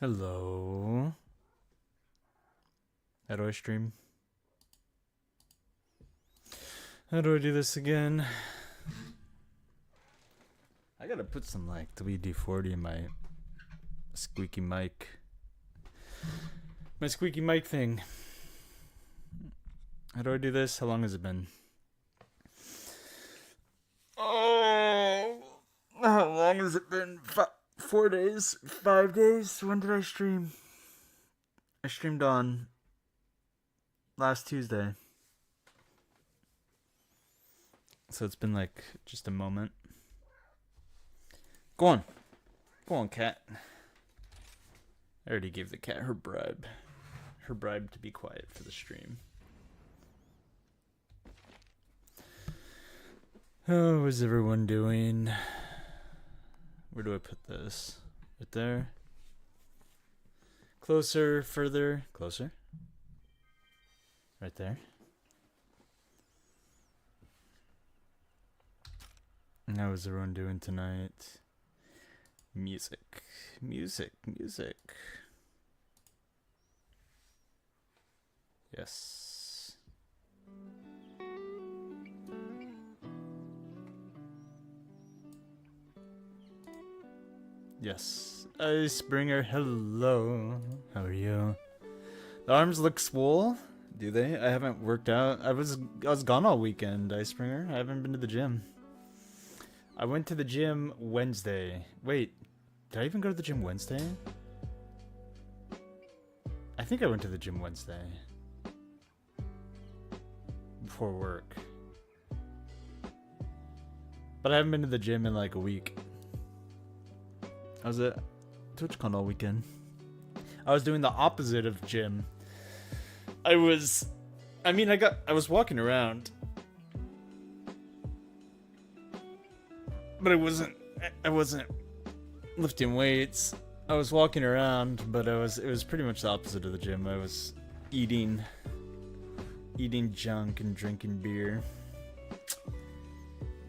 Hello. How do I stream? How do I do this again? I gotta put some like WD-40 in my squeaky mic. My squeaky mic thing. How do I do this? How long has it been? Oh, how long has it been? 4 days? 5 days? When did I stream? I streamed on last Tuesday. So it's been like just a moment. Go on. Go on, cat. I already gave the cat her bribe. Her bribe to be quiet for the stream. How is everyone doing? Where do I put this? Right there? Closer, further, closer. Right there. How is everyone doing tonight? Music, music, music. Yes. Yes. Icebringer, hello. How are you? The arms look swole. Do they? I haven't worked out. I was gone all weekend, Icebringer. I haven't been to the gym. I went to the gym Wednesday. Wait, did I even go to the gym Wednesday? I think I went to the gym Wednesday. Before work. But I haven't been to the gym in like a week. I was at TwitchCon all weekend. I was doing the opposite of gym. I was walking around. But I wasn't lifting weights. I was walking around, but it was pretty much the opposite of the gym. I was eating junk and drinking beer.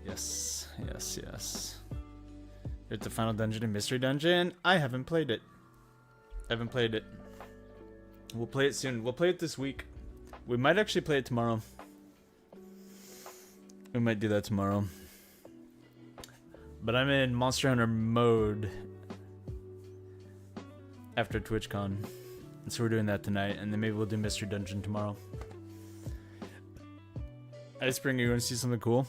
Yes. It's the final dungeon and mystery dungeon. I haven't played it. We'll play it soon. We'll play it this week. We might actually play it tomorrow. We might do that tomorrow. But I'm in Monster Hunter mode after TwitchCon. And so we're doing that tonight, and then maybe we'll do Mystery Dungeon tomorrow. Icebringer, you want to see something cool?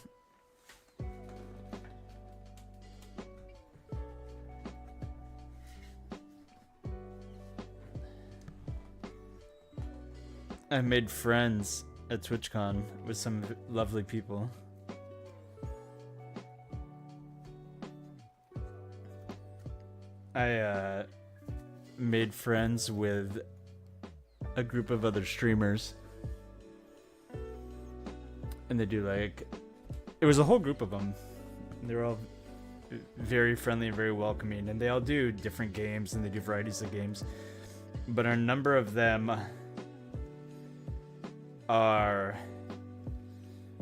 I made friends at TwitchCon with some lovely people. I made friends with a group of other streamers. And they do like... It was a whole group of them. They were all very friendly and very welcoming. And they all do different games and they do varieties of games. But a number of them are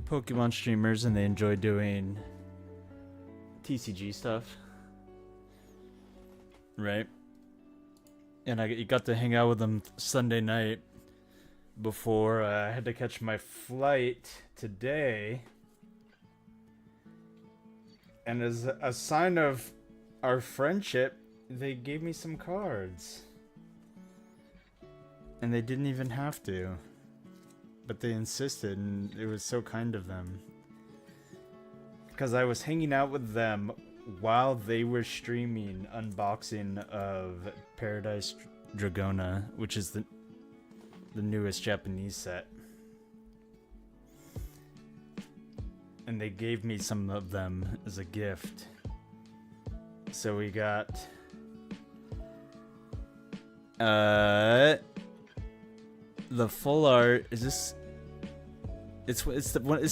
Pokemon streamers and they enjoy doing TCG stuff. Right? And I got to hang out with them Sunday night before I had to catch my flight today. And as a sign of our friendship, they gave me some cards. And they didn't even have to. But they insisted, and it was so kind of them. Because I was hanging out with them while they were streaming unboxing of Paradise Dragona, which is the newest Japanese set. And they gave me some of them as a gift. So we got the full art. Is this? It's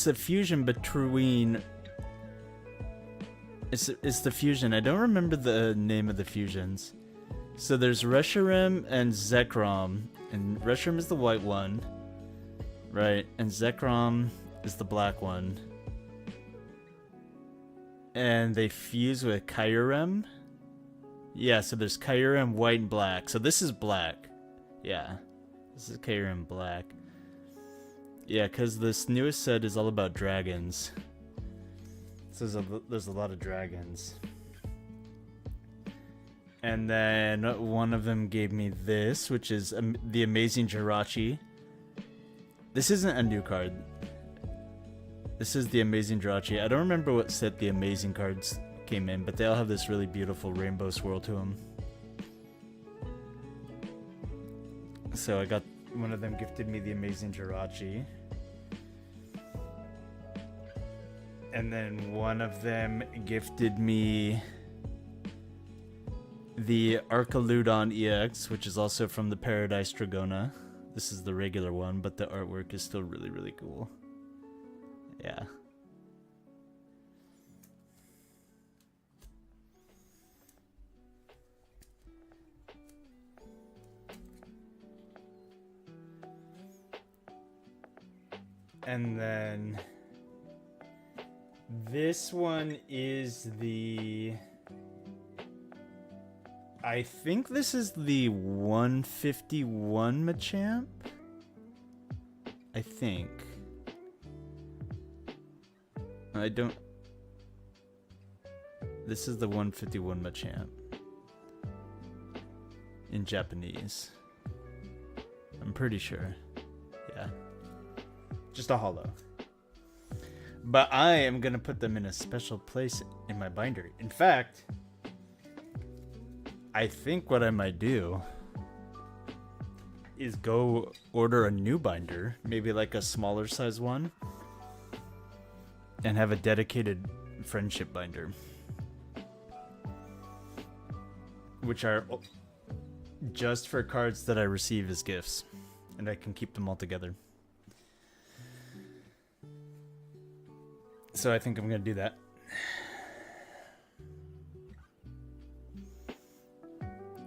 the fusion between. It's the fusion. I don't remember the name of the fusions. So there's Reshiram and Zekrom. And Reshiram is the white one. Right. And Zekrom is the black one. And they fuse with Kyurem. Yeah, so there's Kyurem white and black. So this is black. Yeah. This is Kyurem black. Yeah, because this newest set is all about dragons. So there's a lot of dragons. And then one of them gave me this, which is the Amazing Jirachi. This isn't a new card. This is the Amazing Jirachi. I don't remember what set the Amazing cards came in, but they all have this really beautiful rainbow swirl to them. So I got one of them gifted me the Amazing Jirachi. And then one of them gifted me the Archaludon EX, which is also from the Paradise Dragona. This is the regular one, but the artwork is still really, really cool. Yeah. And then this one is the... I think this is the 151 Machamp? I think. I don't... This is the 151 Machamp. In Japanese. I'm pretty sure. Yeah. Just a holo. But I am going to put them in a special place in my binder. In fact, I think what I might do is go order a new binder, maybe like a smaller size one, and have a dedicated friendship binder, which are just for cards that I receive as gifts, and I can keep them all together. So I think I'm going to do that.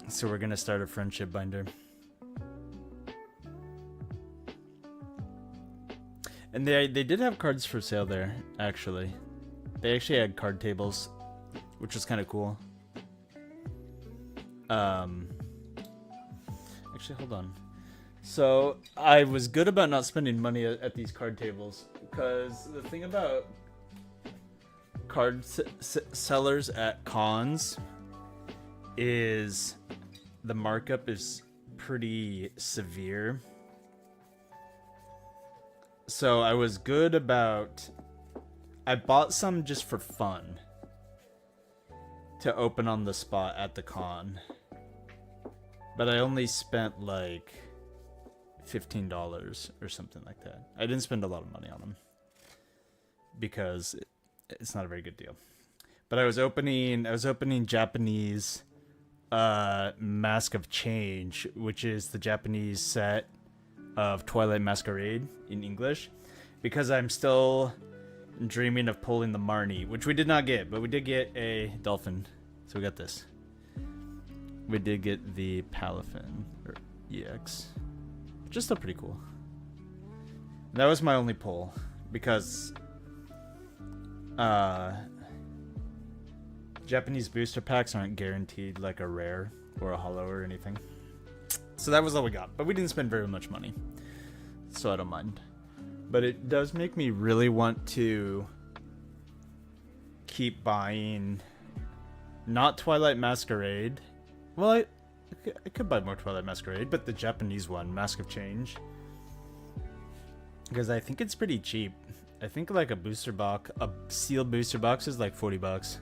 So we're going to start a friendship binder. And they did have cards for sale there, actually. They actually had card tables, which was kind of cool. Actually, hold on. So I was good about not spending money at these card tables, because the thing about card sellers at cons is the markup is pretty severe. So I was good about... I bought some just for fun to open on the spot at the con. But I only spent like $15 or something like that. I didn't spend a lot of money on them because it's not a very good deal. But I was opening Japanese Mask of Change, which is the Japanese set of Twilight Masquerade in English, because I'm still dreaming of pulling the Marnie, which we did not get, but we did get a Dolphin. So we got this. We did get the Palafin or EX, which is still pretty cool. That was my only pull because Japanese booster packs aren't guaranteed like a rare or a holo or anything. So that was all we got, but we didn't spend very much money, so I don't mind. But it does make me really want to keep buying, not Twilight Masquerade. Well, I could buy more Twilight Masquerade, but the Japanese one, Mask of Change, because I think it's pretty cheap. I think like a booster box, a sealed booster box is like $40.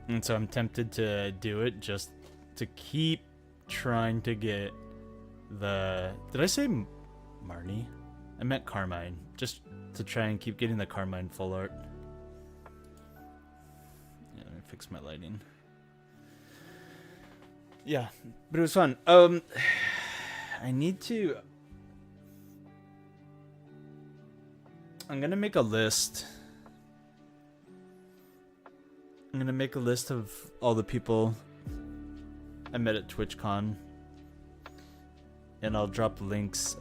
And so I'm tempted to do it just to keep trying to get the... Did I say Marnie? I meant Carmine. Just to try and keep getting the Carmine full art. Yeah, let me fix my lighting. Yeah, but it was fun. I need to... I'm gonna make a list. I'm gonna make a list of all the people I met at TwitchCon, and I'll drop links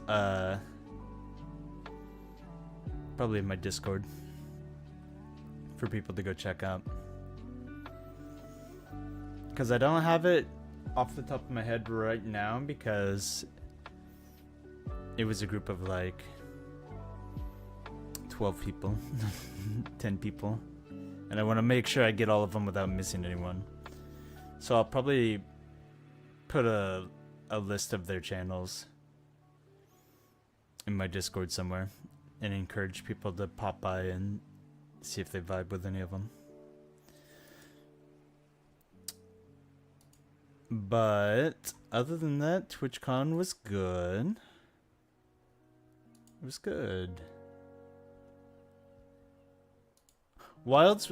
probably in my Discord for people to go check out. because I don't have it off the top of my head right now, because it was a group of like 12 people, 10 people, and I want to make sure I get all of them without missing anyone. So I'll probably put a list of their channels in my Discord somewhere and encourage people to pop by and see if they vibe with any of them. But other than that, TwitchCon was good. It was good. Wilds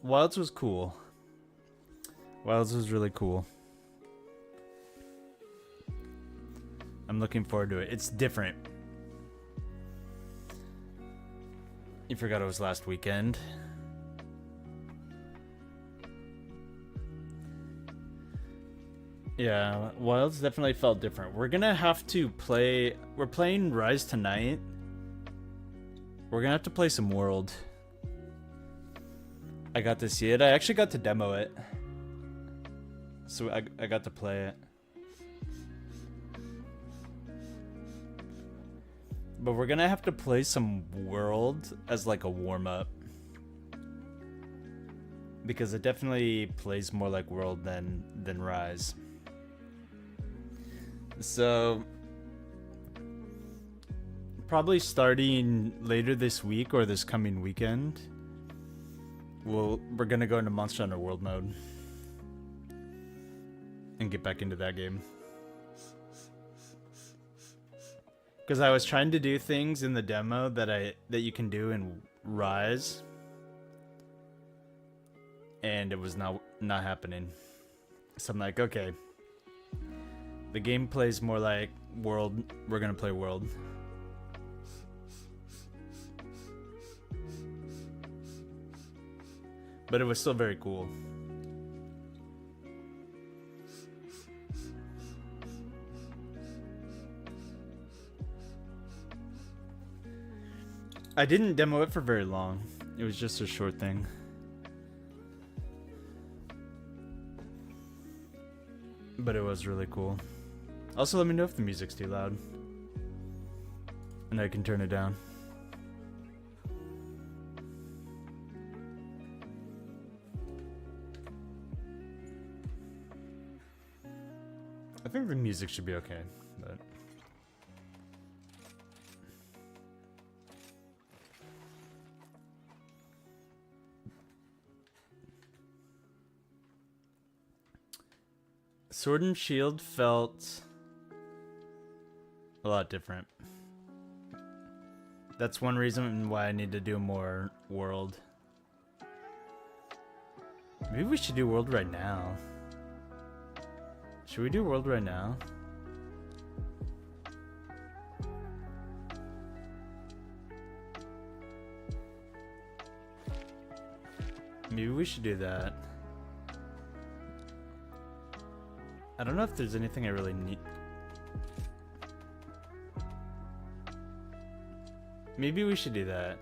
was cool. Wilds was really cool. I'm looking forward to it. It's different. You forgot it was last weekend. Yeah, Wilds definitely felt different. We're gonna have to play... We're playing Rise tonight. We're gonna have to play some World. I got to see it. I actually got to demo it. So I got to play it. But we're gonna have to play some World as like a warm-up. Because it definitely plays more like World than Rise. So probably starting later this week or this coming weekend, we're gonna go into Monster Hunter World mode and get back into that game. Because I was trying to do things in the demo that you can do in Rise, and it was not happening. So I'm like, okay, the game plays more like World. We're gonna play World. But it was still very cool. I didn't demo it for very long. It was just a short thing. But it was really cool. Also, let me know if the music's too loud. And I can turn it down. I think the music should be okay, but... Sword and Shield felt a lot different. That's one reason why I need to do more World. Maybe we should do World right now. Should we do World right now? Maybe we should do that. I don't know if there's anything I really need. Maybe we should do that.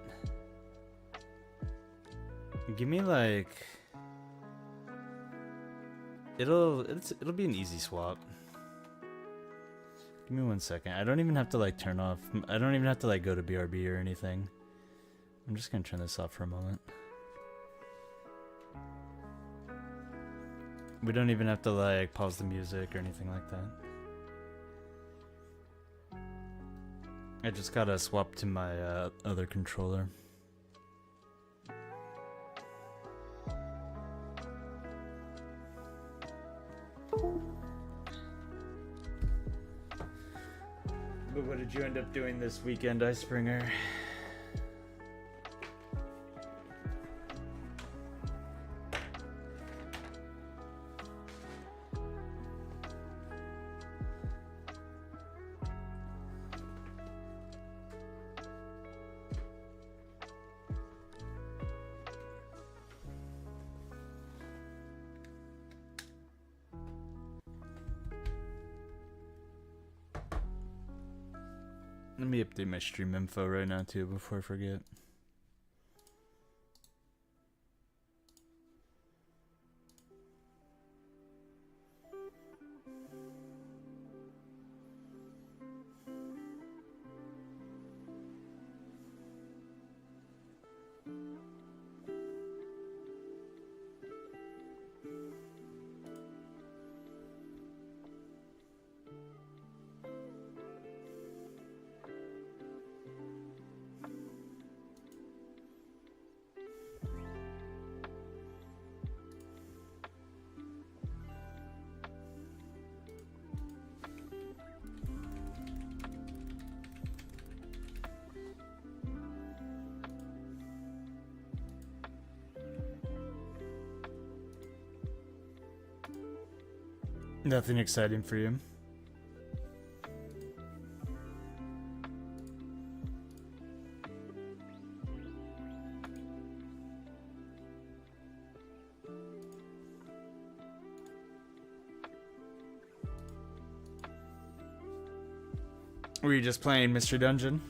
Give me like... It'll be an easy swap. Give me 1 second. I don't even have to like turn off. I don't even have to like go to BRB or anything. I'm just gonna turn this off for a moment. We don't even have to like pause the music or anything like that. I just gotta swap to my other controller. But what did you end up doing this weekend, Icebreaker? Let me update my stream info right now too before I forget. Nothing exciting for you. Were you just playing Mystery Dungeon?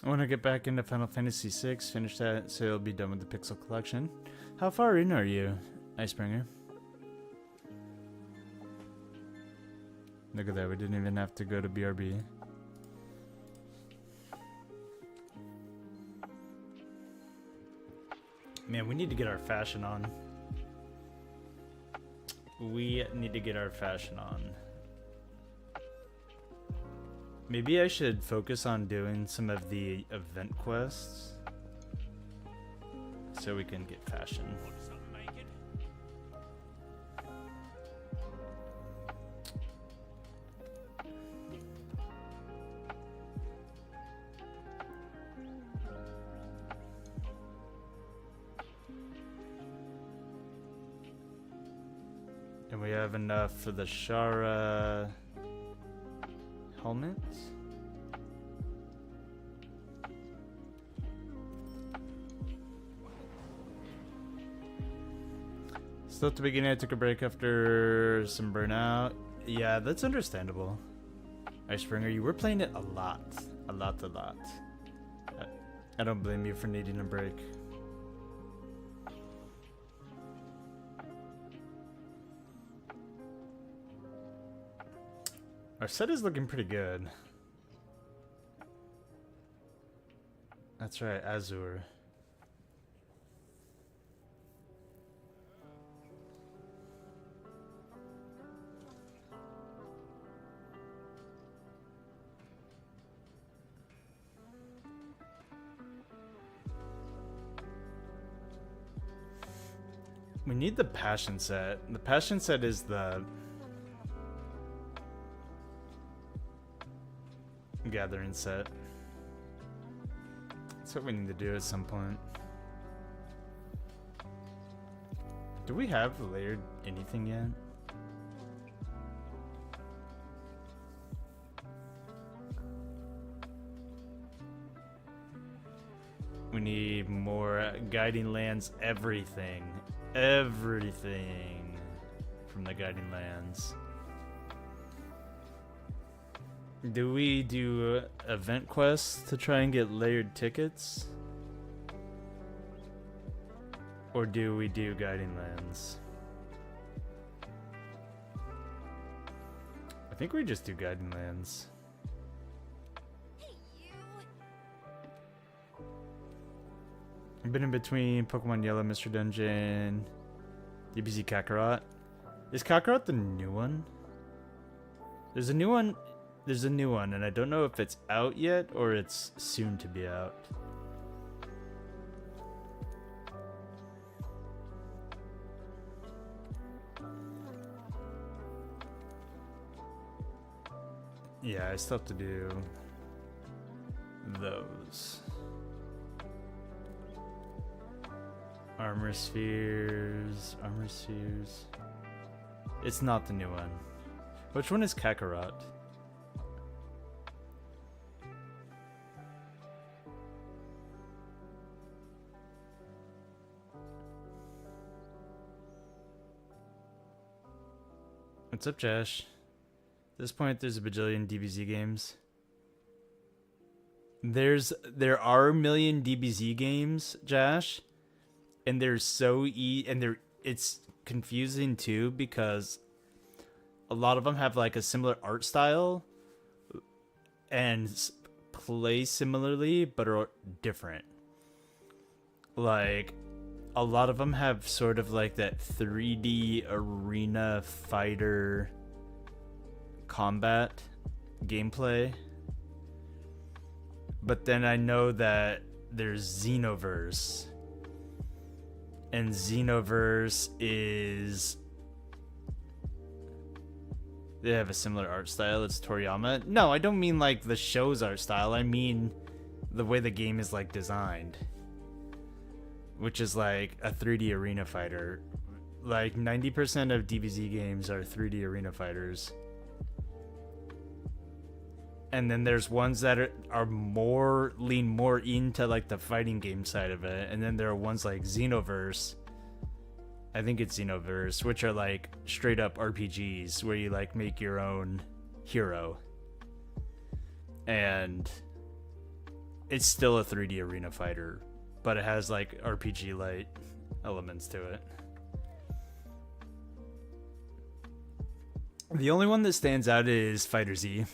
I want to get back into Final Fantasy VI, finish that so it'll be done with the Pixel Collection. How far in are you, Icebringer? Look at that, we didn't even have to go to BRB. Man, we need to get our fashion on. We need to get our fashion on. Maybe I should focus on doing some of the event quests so we can get fashion. And we have enough for the Shara helmets. Still at the beginning, I took a break after some burnout. Yeah, that's understandable. Icebringer, you were playing it a lot. A lot. I don't blame you for needing a break. Our set is looking pretty good. That's right, Azure. We need the passion set. The passion set is the gathering set. That's what we need to do at some point. Do we have layered anything yet? We need more guiding lands, everything from the guiding lands. Do we do event quests to try and get layered tickets? Or do we do guiding lands? I think we just do guiding lands. I've been in between Pokemon Yellow, Mystery Dungeon, DBZ Kakarot. Is Kakarot the new one? There's a new one. There's a new one, and I don't know if it's out yet or it's soon to be out. Yeah, I still have to do those. Armor spheres. It's not the new one. Which one is Kakarot? What's up, Josh? At this point, there's a bajillion DBZ games. There are a million DBZ games, Josh, and it's confusing too because a lot of them have like a similar art style and play similarly but are different. Like a lot of them have sort of like that 3D arena fighter combat gameplay. But then I know that there's Xenoverse. And Xenoverse is... They have a similar art style. It's Toriyama. No, I don't mean like the show's art style. I mean the way the game is like designed. Which is like a 3D arena fighter. Like 90% of DBZ games are 3D arena fighters. And then there's ones that lean more into like the fighting game side of it. And then there are ones like Xenoverse. I think it's Xenoverse, which are like straight up RPGs where you like make your own hero. And it's still a 3D arena fighter, but it has like RPG light elements to it. The only one that stands out is Fighter Z.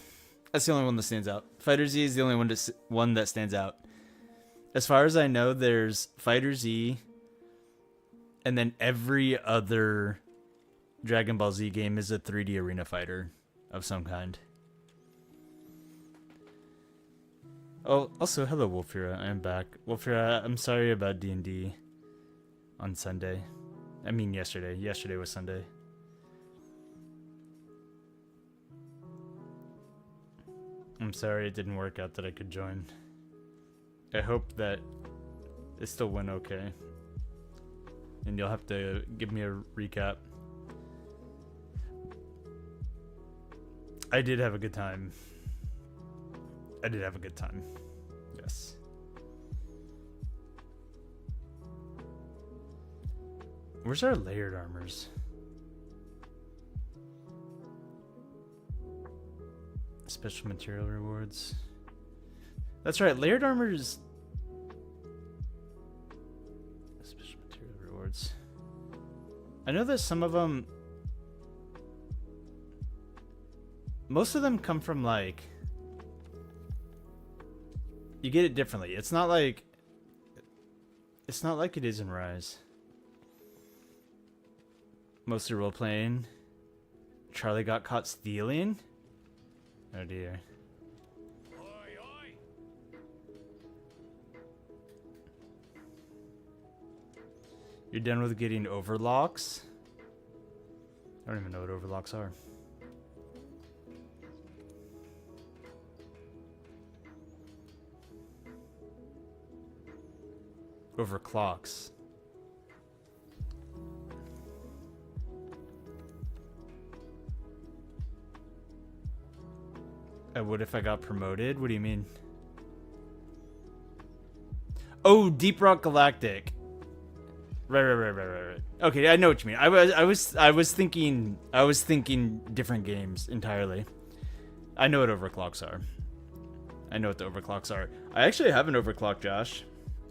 That's the only one that stands out. Fighter Z is the only one that stands out. As far as I know, there's Fighter Z, and then every other Dragon Ball Z game is a 3D arena fighter of some kind. Oh, also, hello, Wolfira. I am back. Wolfira, I'm sorry about D&D on Sunday. I mean, yesterday. Yesterday was Sunday. I'm sorry it didn't work out that I could join. I hope that it still went okay. And you'll have to give me a recap. I did have a good time. Yes. Where's our layered armors? Special material rewards. That's right, layered armors. Special material rewards. I know that some of them... Most of them come from like... You get it differently. It's not like... It's not like it is in Rise. Mostly role-playing. Charlie got caught stealing? Oh dear. You're done with getting overlocks? I don't even know what overlocks are. Overclocks. What if I got promoted? What do you mean? Oh, Deep Rock Galactic. Right. Okay, I know what you mean. I was thinking different games entirely. I know what overclocks are. I know what the overclocks are. I actually have an overclock, Josh.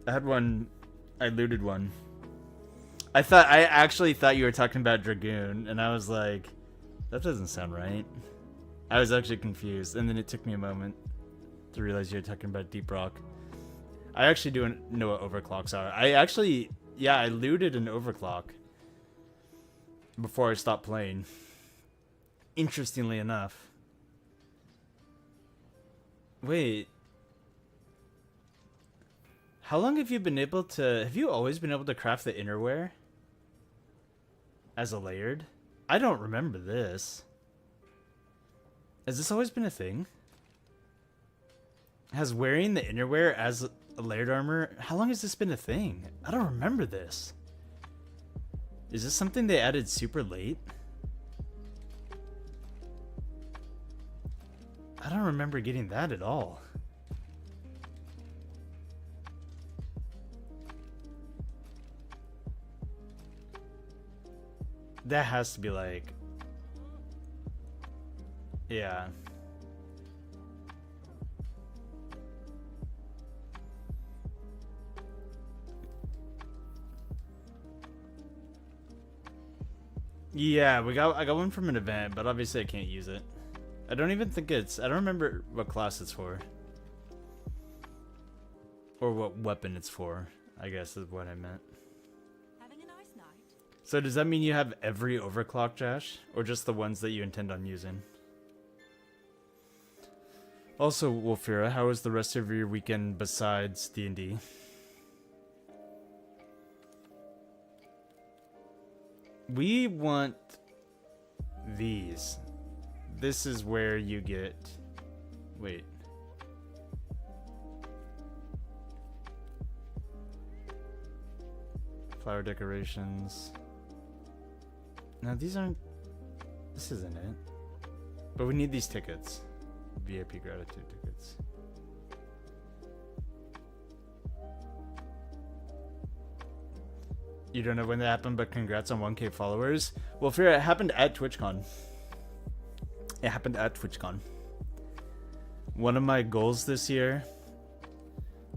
I had one. I looted one. I actually thought you were talking about Dragoon, and I was like, that doesn't sound right. I was actually confused, and then it took me a moment to realize you were talking about Deep Rock. I actually do know what overclocks are. I looted an overclock before I stopped playing. Interestingly enough. Wait. How long have you been able to... Have you always been able to craft the innerwear? As a layered? I don't remember this. Has this always been a thing? Has wearing the innerwear as a layered armor... How long has this been a thing? I don't remember this. Is this something they added super late? I don't remember getting that at all. That has to be like... Yeah. Yeah, I got one from an event, but obviously I can't use it. I don't even think I don't remember what class it's for. Or what weapon it's for, I guess is what I meant. Having a nice night. So does that mean you have every overclock, Josh? Or just the ones that you intend on using? Also, Wolfira, how was the rest of your weekend besides D&D? We want these. This is where you get... Wait. Flower decorations. No, these aren't... This isn't it. But we need these tickets. VIP gratitude tickets. You don't know when that happened, but congrats on 1K followers. Well, fear it happened at TwitchCon. It happened at TwitchCon. One of my goals this year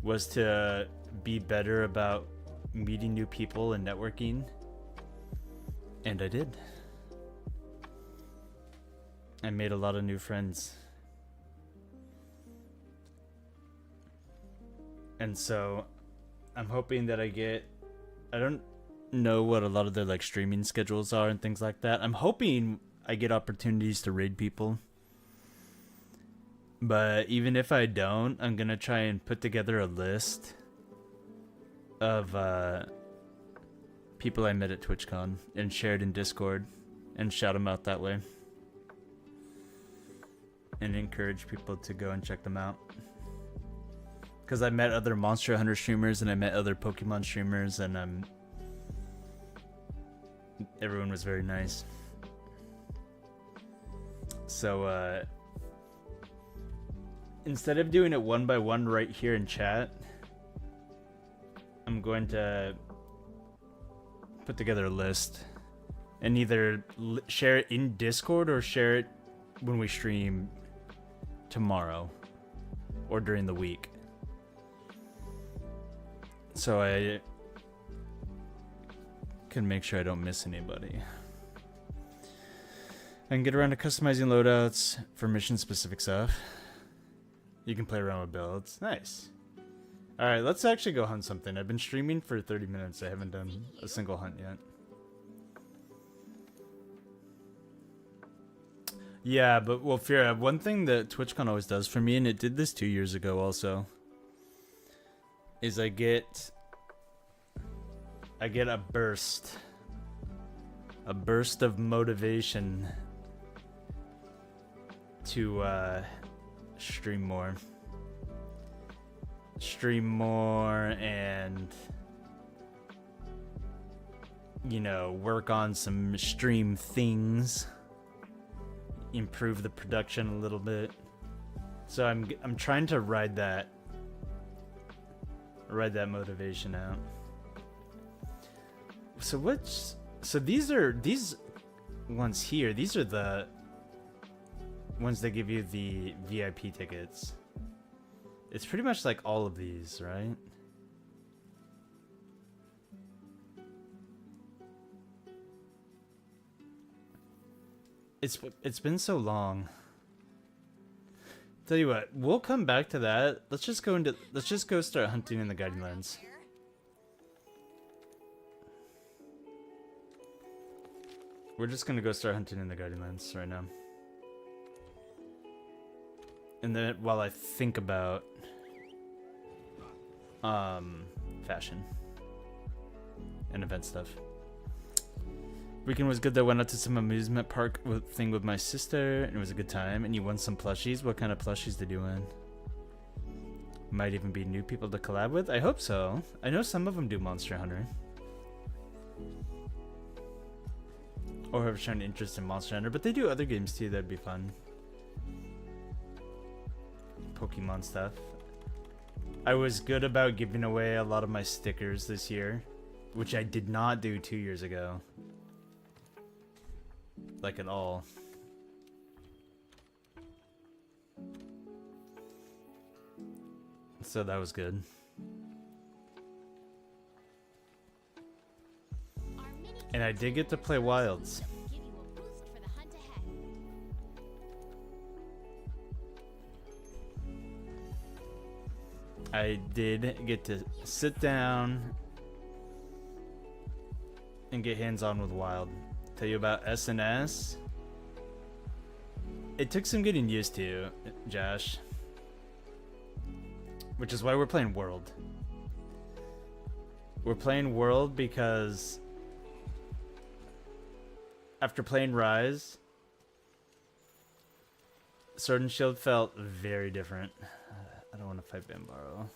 was to be better about meeting new people and networking. And I did. I made a lot of new friends. And so I'm hoping that I don't know what a lot of their like streaming schedules are and things like that. I'm hoping I get opportunities to raid people. But even if I don't, I'm going to try and put together a list of people I met at TwitchCon and shared in Discord and shout them out that way. And encourage people to go and check them out. Because I met other Monster Hunter streamers and I met other Pokemon streamers and everyone was very nice. So instead of doing it one by one right here in chat, I'm going to put together a list and either share it in Discord or share it when we stream tomorrow or during the week. So I can make sure I don't miss anybody. I can get around to customizing loadouts for mission specific stuff. You can play around with builds. Nice. Alright, let's actually go hunt something. I've been streaming for 30 minutes. I haven't done a single hunt yet. Yeah, but well, Fira, one thing that TwitchCon always does for me, and it did this 2 years ago also, is I get a burst of motivation to stream more and, you know, work on some stream things, improve the production a little bit. So I'm trying to ride that motivation out. So these ones here, these are the ones that give you the VIP tickets. It's pretty much like all of these, right? It's been so long. Tell you what, we'll come back to that. Let's just go start hunting in the Guiding Lands. We're just gonna go start hunting in the Guiding Lands right now. And then while I think about fashion and event stuff. Weekend was good though. Went out to some amusement park thing with my sister and it was a good time. And you won some plushies. What kind of plushies did you win? Might even be new people to collab with. I hope so. I know some of them do Monster Hunter. Or have shown interest in Monster Hunter, but they do other games too. That'd be fun. Pokemon stuff. I was good about giving away a lot of my stickers this year, which I did not do 2 years ago. Like at all. So that was good. And I did get to play Wilds. I did get to sit down and get hands-on with Wild. Tell you about SNS. It took some getting used to, Josh. Which is why we're playing World. We're playing World because after playing Rise, Sword and Shield felt very different. I don't want to fight Bambaro.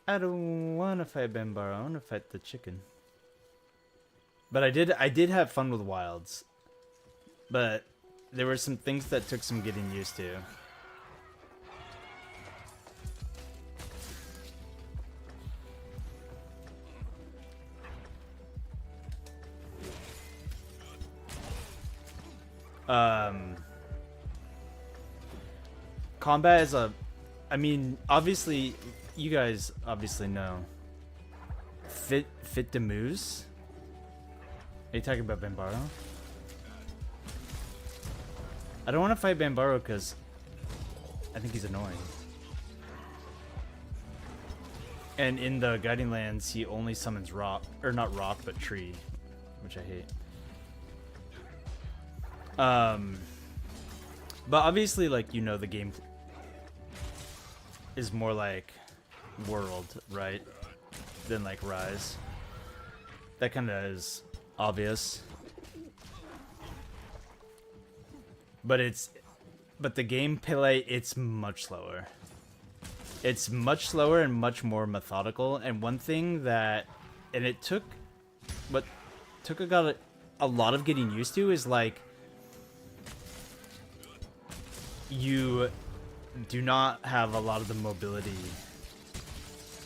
I don't want to fight Bambaro. I want to fight the chicken. But I did have fun with Wilds. But there were some things that took some getting used to. Combat is I mean, obviously, you guys obviously know. Fit de Moose? Are you talking about Bambaro? I don't want to fight Bambaro because I think he's annoying. And in the Guiding Lands, he only summons rock, or not rock, but tree, which I hate. But obviously, like, you know, the game is more like World, right? Than like Rise. That kind of is obvious. But the gameplay, it's much slower. It's much slower and much more methodical. And one thing that, and it took a lot of getting used to is like, you do not have a lot of the mobility.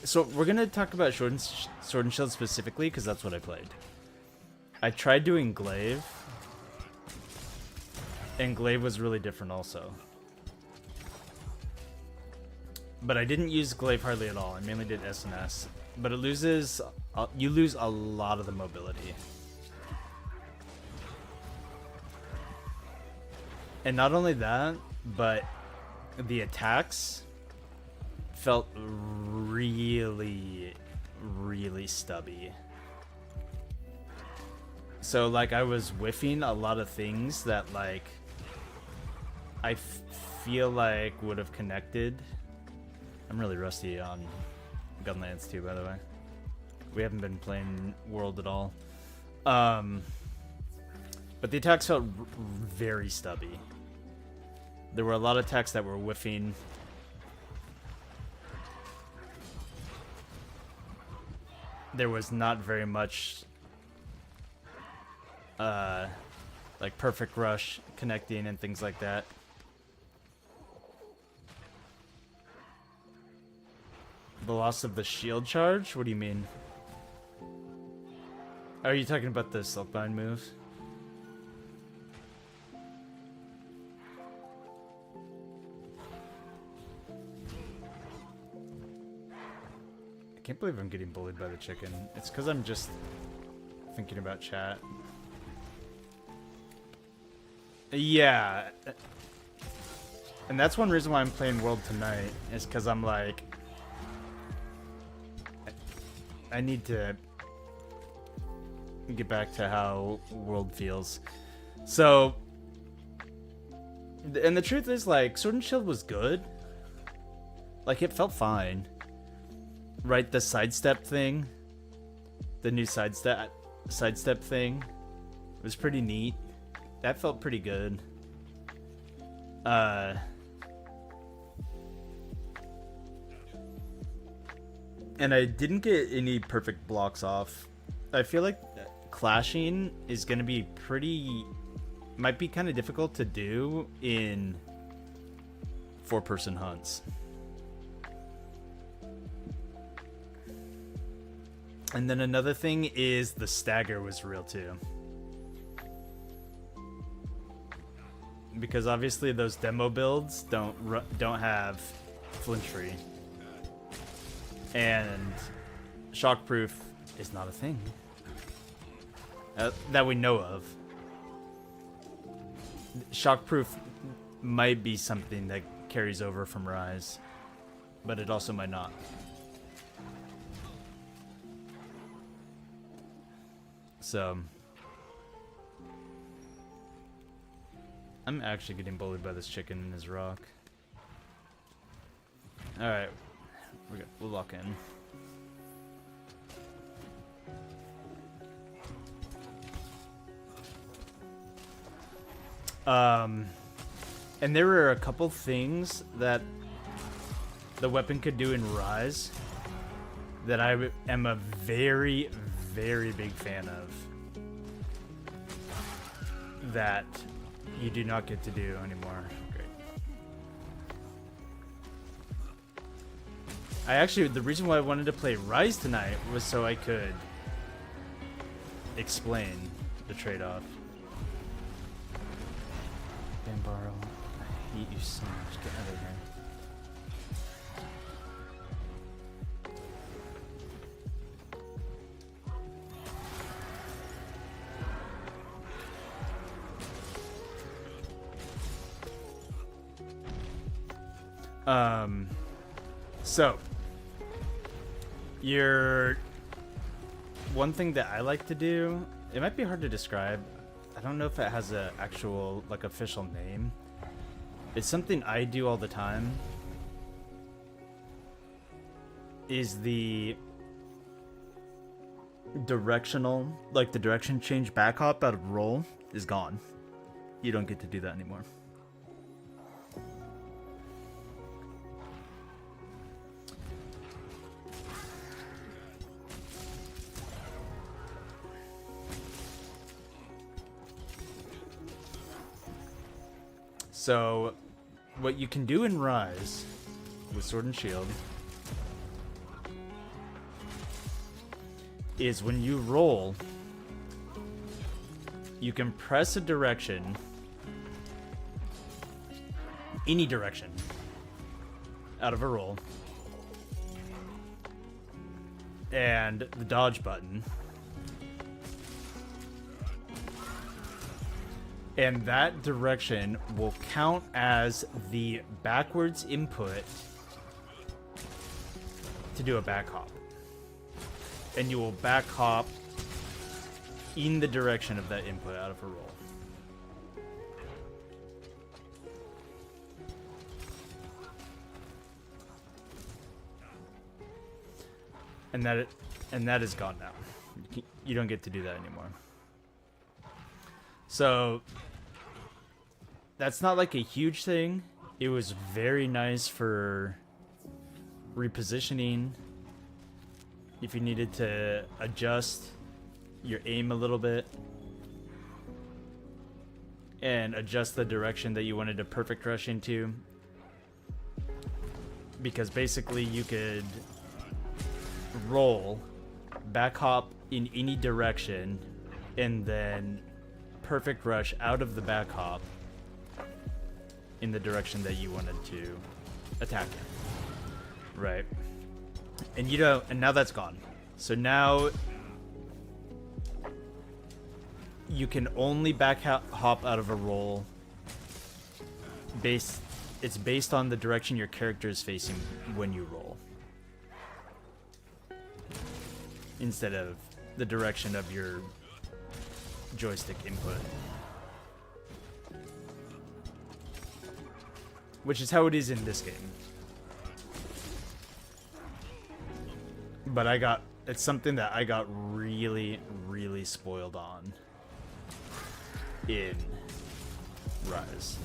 So we're gonna talk about Sword and Shield specifically because that's what I played. I tried doing Glaive, and Glaive was really different also. But I didn't use Glaive hardly at all. I mainly did SNS. But it loses, you lose a lot of the mobility. And not only that, but the attacks felt really, really stubby. So like I was whiffing a lot of things that like I feel like would have connected. I'm really rusty on Gunlands too, by the way. We haven't been playing World at all. But the attacks felt very stubby. There were a lot of attacks that were whiffing. There was not very much like perfect rush connecting and things like that. The loss of the shield charge? What do you mean? Are you talking about the Silkbind move? I can't believe I'm getting bullied by the chicken. It's because I'm just thinking about chat. Yeah. And that's one reason why I'm playing World tonight, is because I'm like, I need to get back to how World feels. So, and the truth is, like, Sword and Shield was good. Like, it felt fine. Right, the sidestep thing, the new sidestep thing was pretty neat. That felt pretty good. And I didn't get any perfect blocks off. I feel like clashing is gonna be might be kind of difficult to do in 4-person hunts. And then another thing is the stagger was real too. Because obviously those demo builds don't have flinch free. And shockproof is not a thing. That we know of. Shockproof might be something that carries over from Rise. but it also might not. So I'm actually getting bullied by this chicken and his rock. Alright, we'll lock in. And there were a couple things that the weapon could do in Rise that I am a very, very big fan of that you do not get to do anymore. Great. The reason why I wanted to play Rise tonight was so I could explain the trade-off. Bambaro, I hate you so much. Get out of here. So one thing that I like to do, it might be hard to describe. I don't know if it has a actual like official name. It's something I do all the time. Is the directional, like the direction change back hop out of roll is gone. You don't get to do that anymore. So, what you can do in Rise with Sword and Shield is when you roll, you can press a direction, any direction, out of a roll, and the dodge button. And that direction will count as the backwards input to do a back hop. And you will back hop in the direction of that input out of a roll. And that is gone now. You don't get to do that anymore. So that's not like a huge thing. It was very nice for repositioning. If you needed to adjust your aim a little bit and adjust the direction that you wanted to perfect rush into. Because basically you could roll, back hop in any direction, and then perfect rush out of the back hop in the direction that you wanted to attack in. Right. And and now that's gone. So now you can only back hop out of a roll it's based on the direction your character is facing when you roll, instead of the direction of your joystick input, which is how it is in this game. But it's something that I got really, really spoiled on in Rise.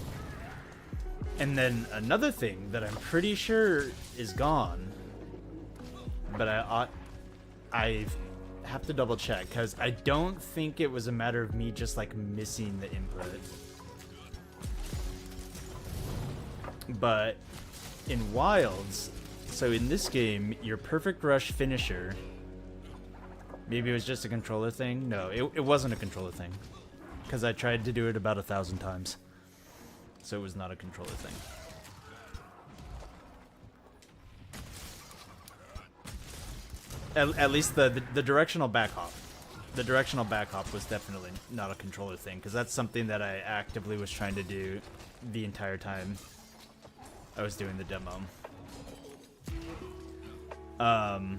And then another thing that I'm pretty sure is gone, but I have to double check, because I don't think it was a matter of me just like missing the input. But in Wilds, so in this game, your perfect rush finisher, maybe it was just a controller thing. No, it wasn't a controller thing, because I tried to do it about 1,000 times. So it was not a controller thing. At least the directional back hop. The directional back hop was definitely not a controller thing, because that's something that I actively was trying to do the entire time I was doing the demo. And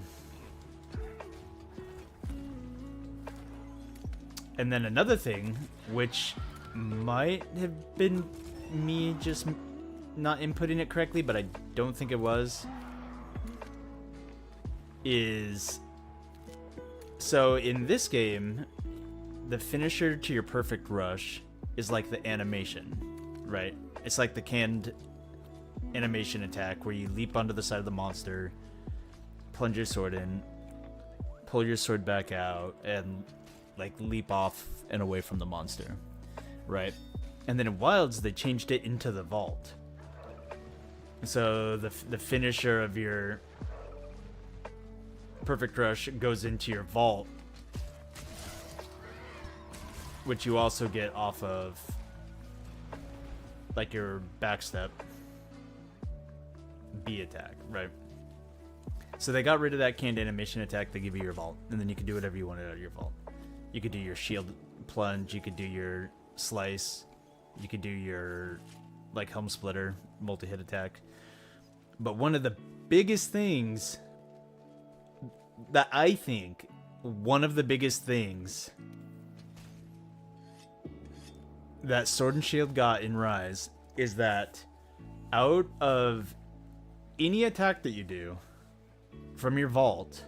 then another thing, which might have been me just not inputting it correctly, but I don't think it was, is... So in this game, the finisher to your perfect rush is like the animation, right? It's like the canned animation attack where you leap onto the side of the monster, plunge your sword in, pull your sword back out, and like leap off and away from the monster, right? And then in Wilds, they changed it into the vault. So the finisher of your perfect rush goes into your vault, which you also get off of like your backstep B attack, right? So they got rid of that canned animation attack. They give you your vault, and then you can do whatever you wanted out of your vault. You could do your shield plunge, you could do your slice, you could do your like helm splitter multi-hit attack. But one of the biggest things that I think, one of the biggest things that Sword and Shield got in Rise is that out of any attack that you do from your vault,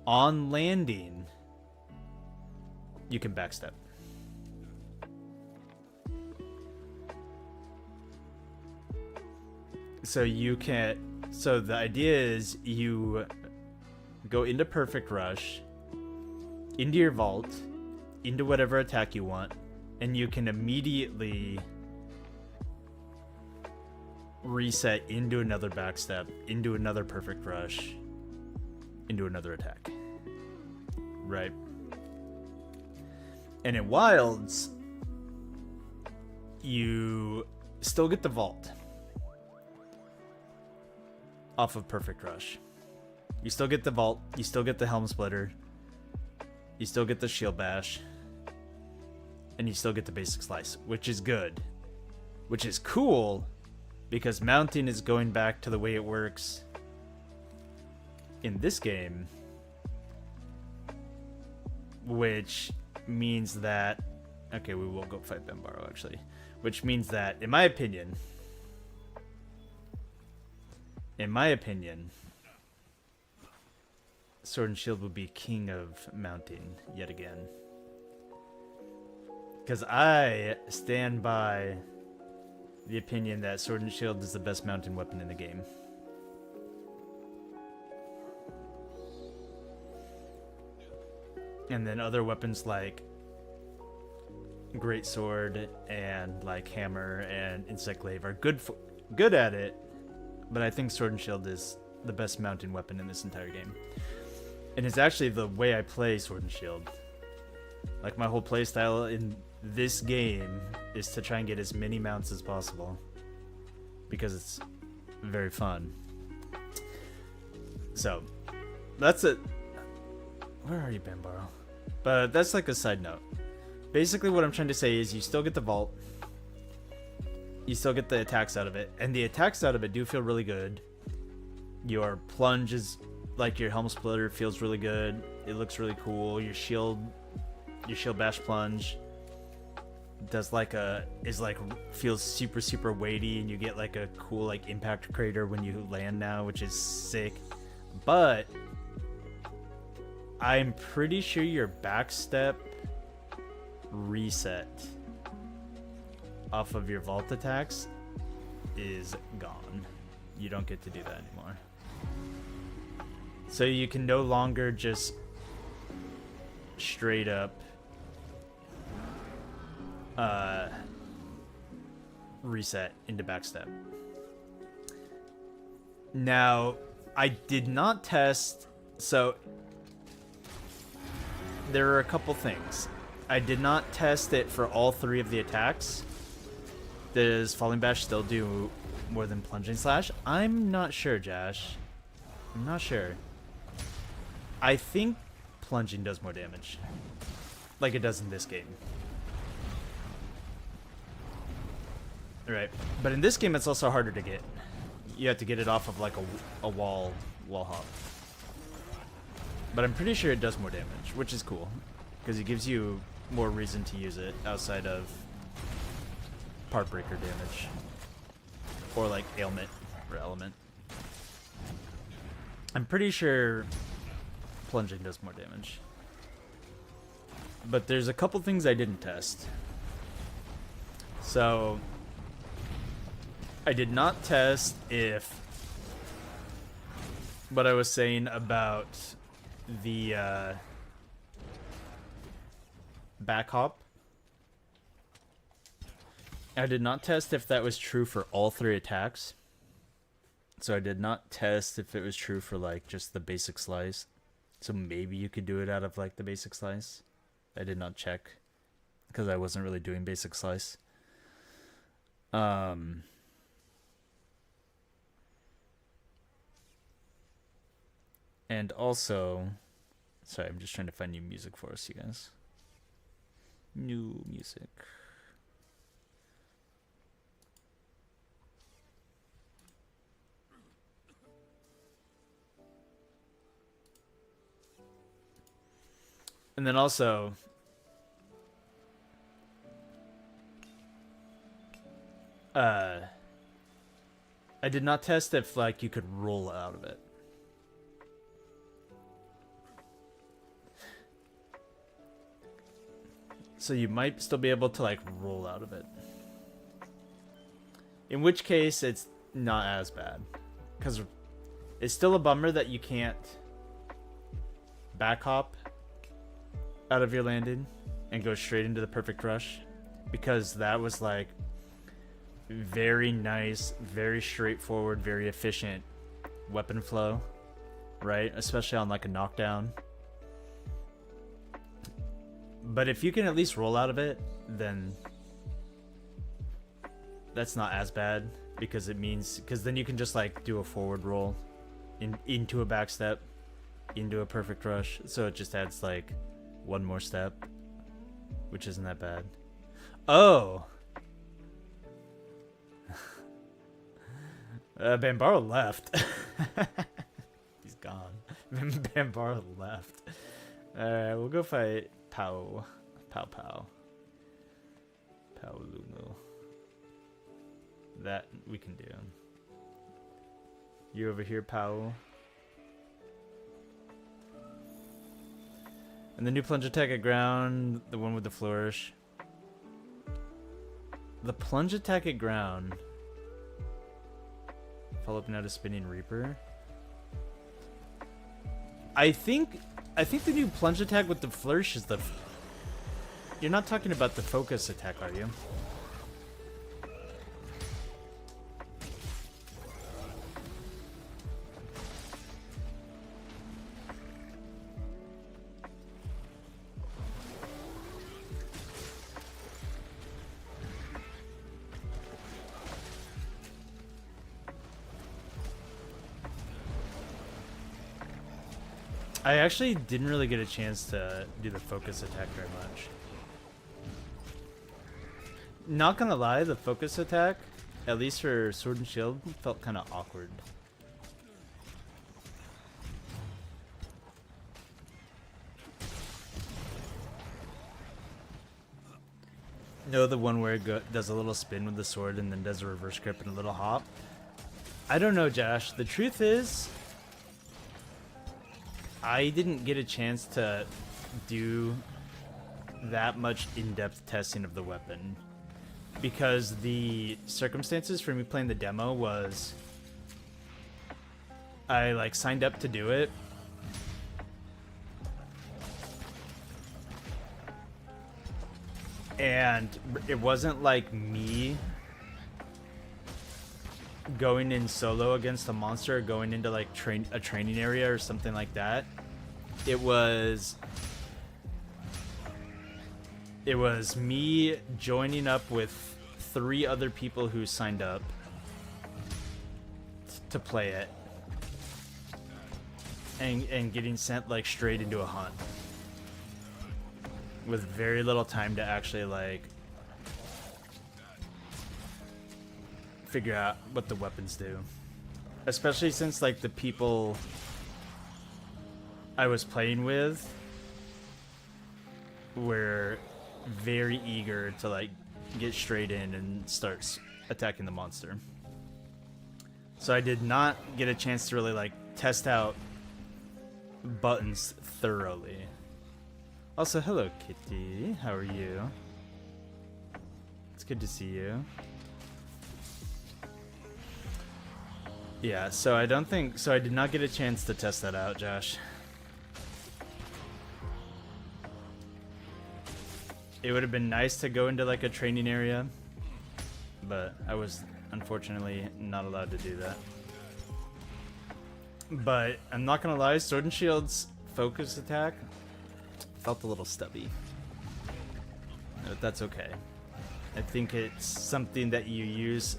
on landing, you can backstep. So you can't. So the idea is you go into Perfect Rush, into your vault, into whatever attack you want, and you can immediately reset into another backstep, into another Perfect Rush, into another attack. Right? And in Wilds, you still get the vault off of Perfect Rush. You still get the vault, you still get the helm splitter, you still get the shield bash, and you still get the basic slice, which is good. Which is cool, because mounting is going back to the way it works in this game, which means that... Okay, we will go fight Bambaro, actually. Which means that, in my opinion, Sword and Shield will be king of mounting yet again. Because I stand by the opinion that Sword and Shield is the best mountain weapon in the game. And then other weapons like Great Sword and like Hammer and Insect Glaive are good at it, but I think Sword and Shield is the best mountain weapon in this entire game. And it's actually the way I play Sword and Shield. Like, my whole playstyle in this game is to try and get as many mounts as possible, because it's very fun. So, that's it. Where are you, Bambaro? But that's like a side note. Basically what I'm trying to say is you still get the vault. You still get the attacks out of it. And the attacks out of it do feel really good. Your plunge is like your helm splitter, feels really good. It looks really cool. Your shield bash plunge does feels super weighty, and you get like a cool like impact crater when you land now, which is sick. But I'm pretty sure your backstep reset off of your vault attacks is gone. You don't get to do that anymore. So you can no longer just straight up reset into backstep. Now, I did not test, so there are a couple things. I did not test it for all three of the attacks. Does Falling Bash still do more than Plunging Slash? I'm not sure, Josh. I'm not sure. I think plunging does more damage, like it does in this game. Right, but in this game it's also harder to get. You have to get it off of like a wall, wall hop. But I'm pretty sure it does more damage, which is cool. Because it gives you more reason to use it outside of part breaker damage. Or like ailment or element. I'm pretty sure plunging does more damage. But there's a couple things I didn't test. So I did not test if what I was saying about the back hop. I did not test if that was true for all 3 attacks. So I did not test if it was true for like just the basic slice. So maybe you could do it out of like the basic slice. I did not check because I wasn't really doing basic slice. And also, sorry, I'm just trying to find new music for us, you guys. New music. And then also, I did not test if like you could roll out of it. So you might still be able to like roll out of it. In which case it's not as bad. Because it's still a bummer that you can't back hop out of your landing and go straight into the perfect rush. Because that was like very nice, very straightforward, very efficient weapon flow. Right? Especially on like a knockdown. But if you can at least roll out of it, then that's not as bad, because it means, because then you can just like do a forward roll into a back step, into a perfect rush. So it just adds like one more step, which isn't that bad. Oh, Bambaro left. He's gone. Bambaro left. Alright, we'll go fight Pow Lumu. That we can do. You over here, Pow. And the new plunge attack at ground, the one with the flourish. The plunge attack at ground. Follow up now to Spinning Reaper. I think the new plunge attack with the flourish is the... You're not talking about the focus attack, are you? I actually didn't really get a chance to do the focus attack very much. Not gonna lie, the focus attack, at least for Sword and Shield, felt kind of awkward. No, the one where it does a little spin with the sword and then does a reverse grip and a little hop. I don't know, Josh. The truth is, I didn't get a chance to do that much in-depth testing of the weapon because the circumstances for me playing the demo was I like signed up to do it and it wasn't like me going in solo against a monster or going into like a training area or something like that. It was me joining up with 3 other people who signed up to play it and getting sent like straight into a hunt with very little time to actually like figure out what the weapons do. Especially since like the people I was playing with were very eager to like get straight in and start attacking the monster. So I did not get a chance to really like test out buttons thoroughly. Also, hello Kitty, how are you? It's good to see you. Yeah, so I did not get a chance to test that out, Josh. It would have been nice to go into like a training area, but I was unfortunately not allowed to do that. But I'm not gonna lie, Sword and Shield's focus attack felt a little stubby. But that's okay. I think it's something that you use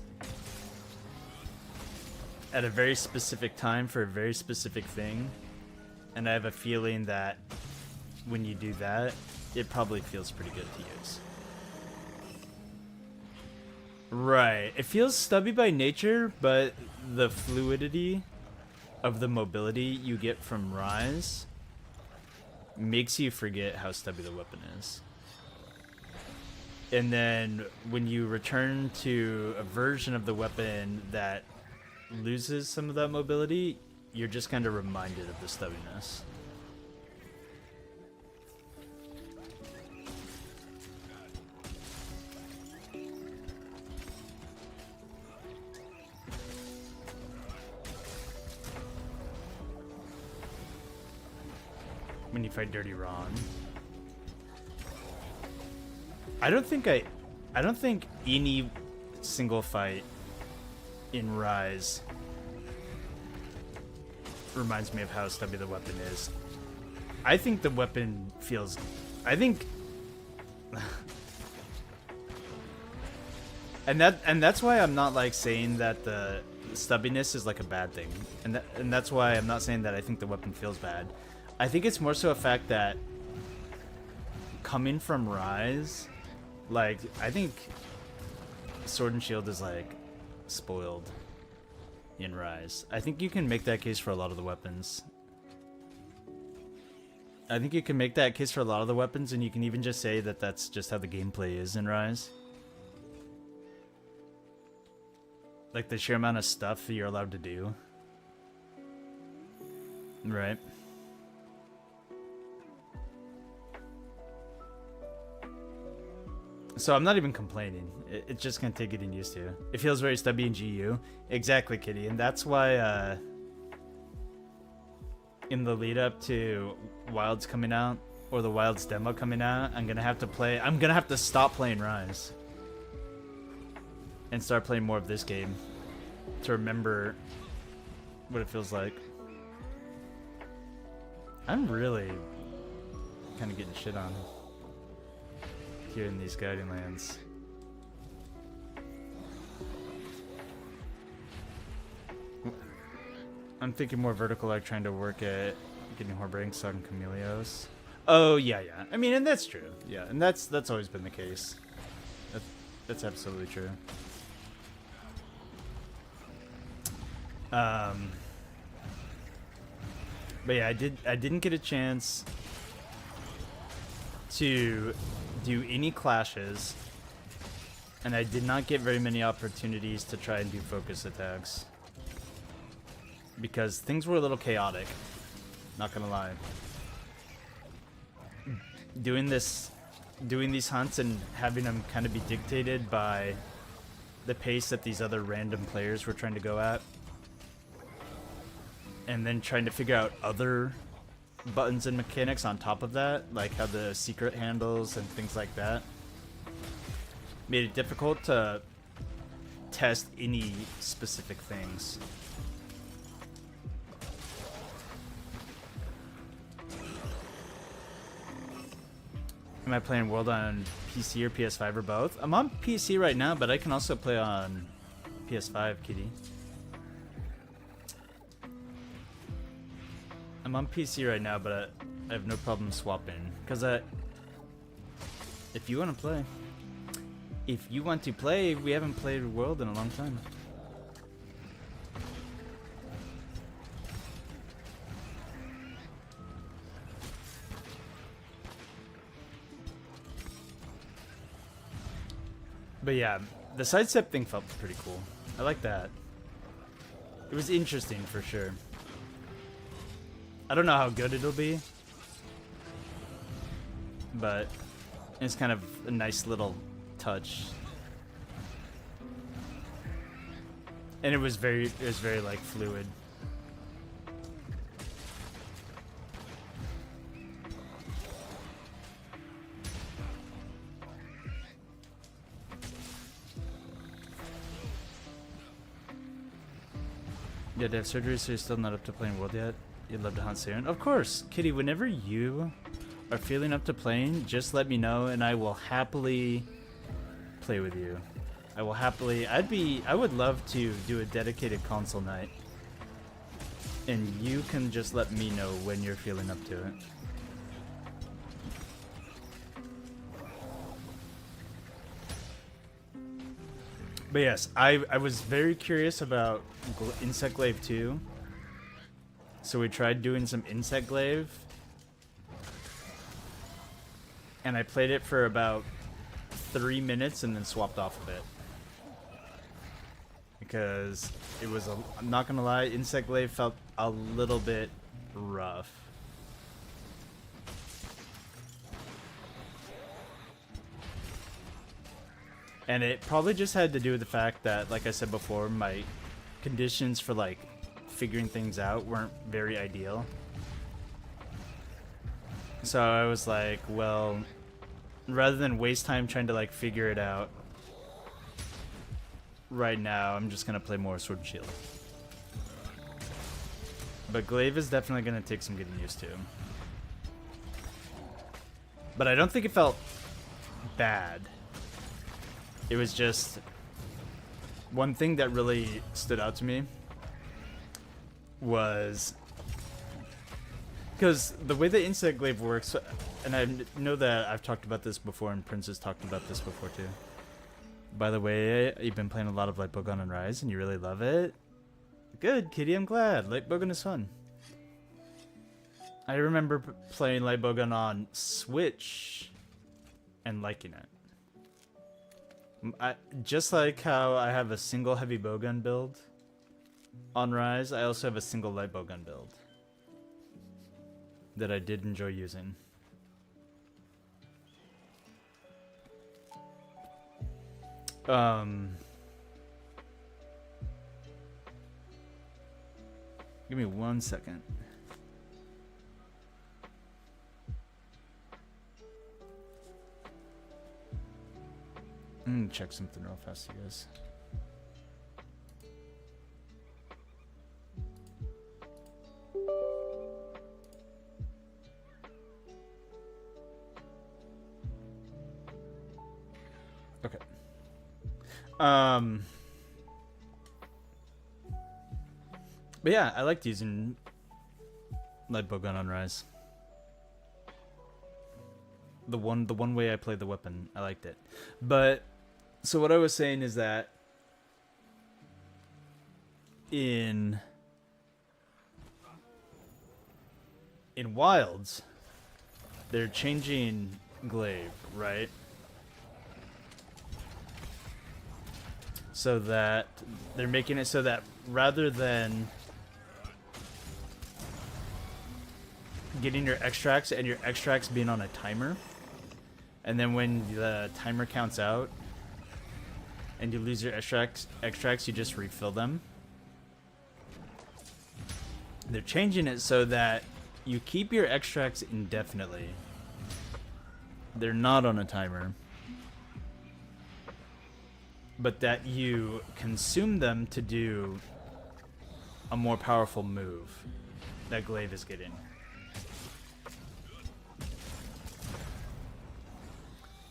at a very specific time for a very specific thing. And I have a feeling that when you do that, it probably feels pretty good to use. Right. It feels stubby by nature, but the fluidity of the mobility you get from Rise makes you forget how stubby the weapon is. And then when you return to a version of the weapon that loses some of that mobility, you're just kind of reminded of the stubbiness. When you fight Dirty Ron. I don't think any single fight in Rise reminds me of how stubby the weapon is. I think the weapon feels... and that's why I'm not like saying that the stubbiness is like a bad thing. And that's why I'm not saying that I think the weapon feels bad. I think it's more so a fact that coming from Rise, like, I think Sword and Shield is like spoiled in Rise. I think you can make that case for a lot of the weapons. I think you can make that case for a lot of the weapons, and you can even just say that that's just how the gameplay is in Rise. Like the sheer amount of stuff that you're allowed to do. Right. So I'm not even complaining. It's just gonna take getting used to. It feels very stubby in GU. Exactly, Kitty. And that's why in the lead up to Wilds coming out, or the Wilds demo coming out, I'm gonna have to stop playing Rise. And start playing more of this game. To remember what it feels like. I'm really kind of getting shit on here in these Guiding Lands. I'm thinking more vertical, like trying to work at getting Horbrings on Camellios. Oh yeah. I mean, and that's true. Yeah, and that's always been the case. That's absolutely true. But yeah, I didn't get a chance to do any clashes, and I did not get very many opportunities to try and do focus attacks because things were a little chaotic, not gonna lie. Doing these hunts and having them kind of be dictated by the pace that these other random players were trying to go at, and then trying to figure out other buttons and mechanics on top of that, like how the secret handles and things like that, made it difficult to test any specific things. Am I playing World on PC or PS5 or both? I'm on PC right now, but I can also play on PS5, Kitty. I'm on PC right now, but I have no problem swapping. Because if you want to play. If you want to play, we haven't played World in a long time. But yeah, the sidestep thing felt pretty cool. I like that. It was interesting for sure. I don't know how good it'll be, but it's kind of a nice little touch. And it was very like fluid. Yeah, they have surgery, so you're still not up to playing World yet? You'd love to hunt soon? Of course! Kitty, whenever you are feeling up to playing, just let me know and I will happily play with you. I will happily... I would love to do a dedicated console night. And you can just let me know when you're feeling up to it. But yes, I was very curious about Insect Glaive 2. So we tried doing some Insect Glaive. And I played it for about 3 minutes and then swapped off of it. Because it was, I'm not gonna lie, Insect Glaive felt a little bit rough. And it probably just had to do with the fact that, like I said before, my conditions for like figuring things out weren't very ideal. So I was like, well, rather than waste time trying to like figure it out right now, I'm just gonna play more Sword and Shield. But Glaive is definitely gonna take some getting used to. But I don't think it felt bad. It was just one thing that really stood out to me was because the way the Insect Glaive works, and I know that I've talked about this before and Prince has talked about this before too. By the way, you've been playing a lot of Light Bowgun and Rise and you really love it. Good, Kitty, I'm glad. Light Bowgun is fun. I remember playing Light Bowgun on Switch and liking it. Just like how I have a single heavy bowgun build on Rise, I also have a single light bowgun build that I did enjoy using. Give me 1 second. Check something real fast, you guys. Okay. But yeah, I liked using Light Bowgun on Rise. The one way I played the weapon, I liked it. But so what I was saying is that in Wilds, they're changing Glaive, right? So that they're making it so that rather than getting your extracts and your extracts being on a timer, and then when the timer counts out and you lose your extracts, you just refill them. They're changing it so that you keep your extracts indefinitely. They're not on a timer. But that you consume them to do a more powerful move that Glaive is getting.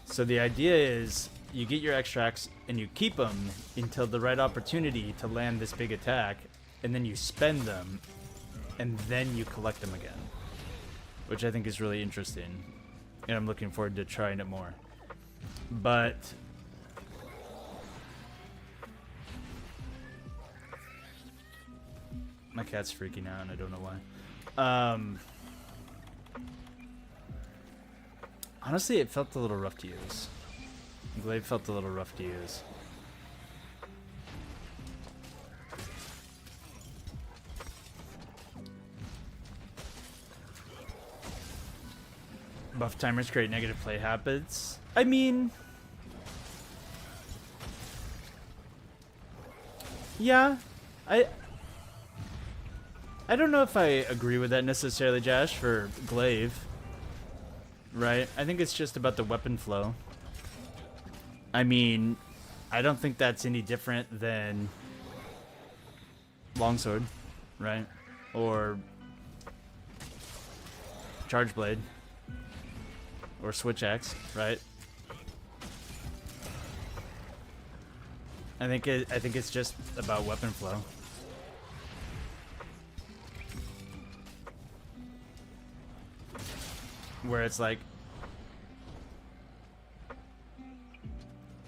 So the idea is you get your extracts and you keep them until the right opportunity to land this big attack, and then you spend them, and then you collect them again, which I think is really interesting, and I'm looking forward to trying it more. But my cat's freaking out and I don't know why. Honestly, it felt a little rough to use. Glaive felt a little rough to use. Buff timers create negative play habits. I mean... Yeah, I don't know if I agree with that necessarily, Josh, for Glaive. Right? I think it's just about the weapon flow. I mean, I don't think that's any different than Longsword, right? Or Charge Blade. Or Switch Axe, right? I think it's just about weapon flow. Where it's like,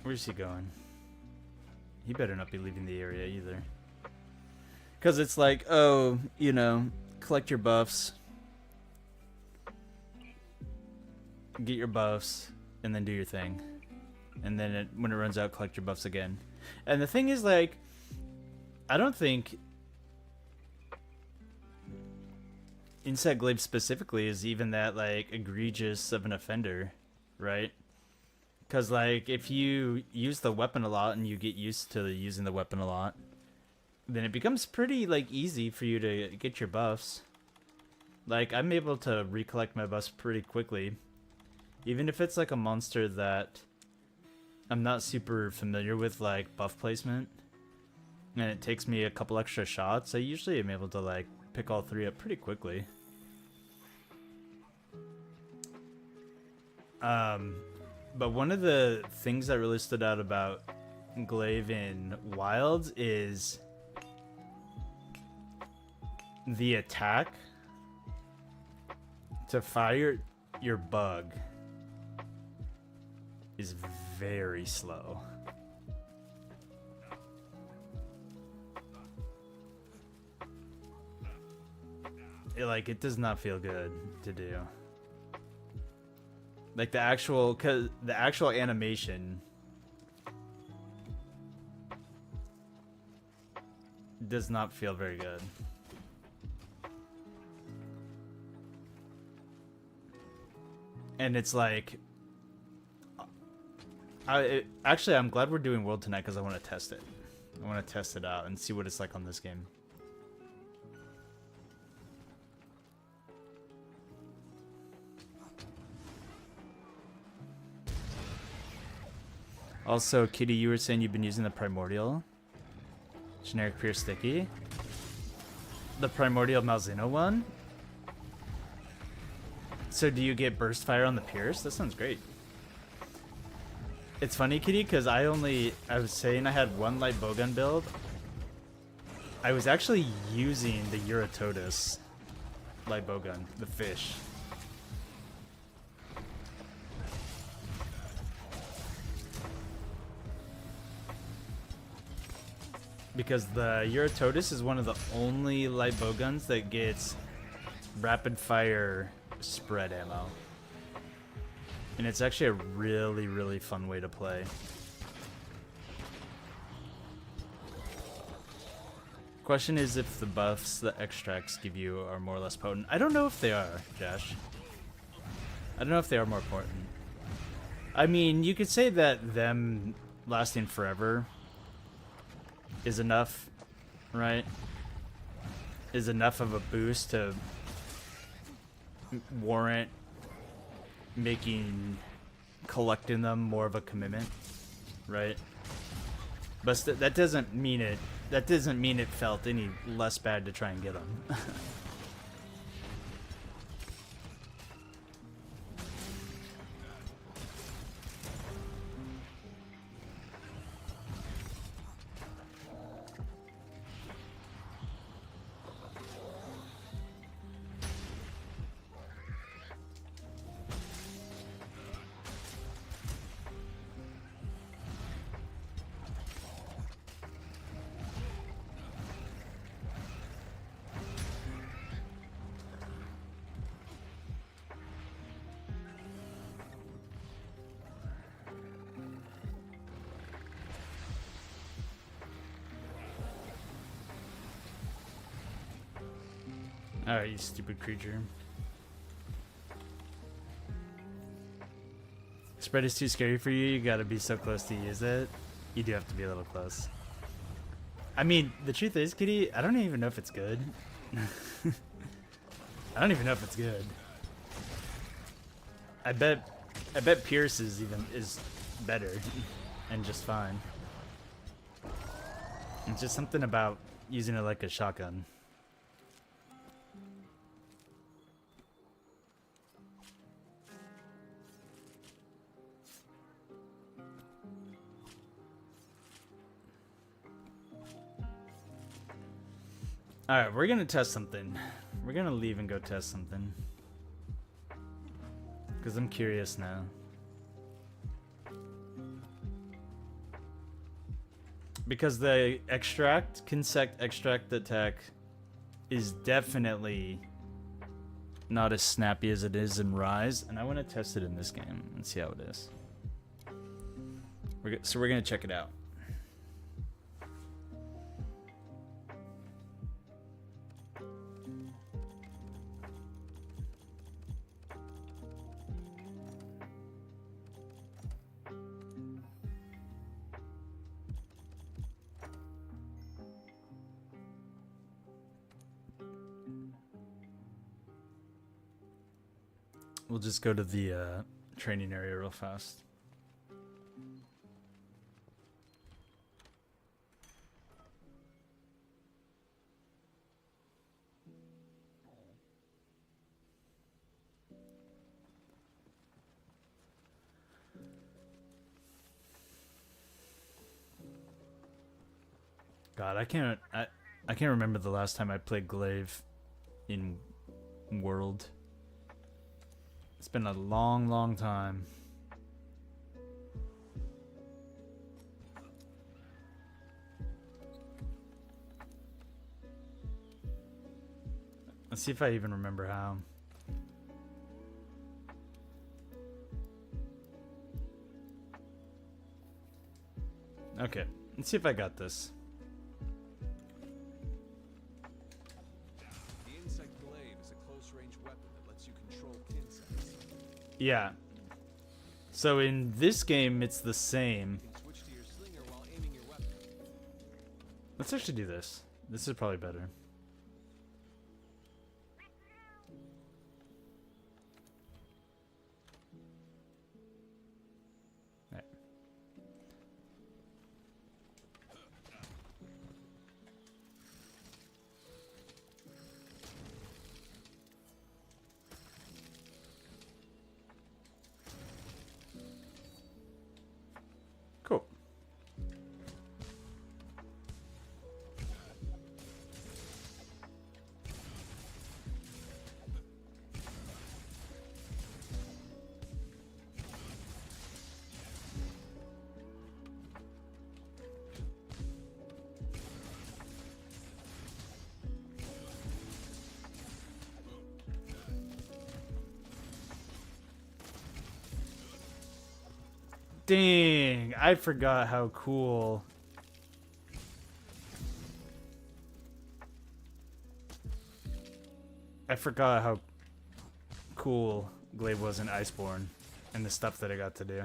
where's he going? He better not be leaving the area either. Because it's like, oh, you know, collect your buffs. Get your buffs, and then do your thing. And then when it runs out, collect your buffs again. And the thing is, like, I don't think Insect Glaive specifically is even that, like, egregious of an offender, right? Because, like, if you use the weapon a lot and you get used to using the weapon a lot, then it becomes pretty, like, easy for you to get your buffs. Like, I'm able to recollect my buffs pretty quickly. Even if it's, like, a monster that I'm not super familiar with, like, buff placement, and it takes me a couple extra shots, I usually am able to, like, pick all three up pretty quickly. But one of the things that really stood out about Glaive in Wilds is the attack to fire your bug is very slow. It does not feel good to do. Like the actual animation does not feel very good. And it's like, I'm glad we're doing World tonight because I want to test it. I want to test it out and see what it's like on this game. Also, Kitty, you were saying you've been using the Primordial. Generic Pierce Sticky. The Primordial Malzeno one? So do you get Burst Fire on the Pierce? That sounds great. It's funny, Kitty, because I was saying I had one light bowgun build. I was actually using the Eurytotus light bowgun, the fish. Because the Eurytotus is one of the only light bowguns that gets rapid fire spread ammo. And it's actually a really, really fun way to play. Question is if the buffs the extracts give you are more or less potent. I don't know if they are, Josh. I don't know if they are more potent. I mean, you could say that them lasting forever is enough, right? Is enough of a boost to warrant collecting them more of a commitment, right? But that doesn't mean it felt any less bad to try and get them. Alright, you stupid creature. Spread is too scary for you. You gotta be so close to use it. You do have to be a little close. I mean, the truth is, Kitty, I don't even know if it's good. I don't even know if it's good. I bet Pierce is better and just fine. It's just something about using it like a shotgun. Alright, we're gonna test something. We're gonna leave and go test something. Because I'm curious now. Because the consect extract attack is definitely not as snappy as it is in Rise, and I want to test it in this game and see how it is. So we're gonna check it out. We'll just go to the training area real fast. God, I can't remember the last time I played Glaive in World. It's been a long, long time. Let's see if I even remember how. Okay, let's see if I got this. Yeah. So in this game, it's the same. Let's actually do this. This is probably better. Right. Cool. Dang, I forgot how cool. I forgot how cool Glaive was in Iceborne and the stuff that I got to do.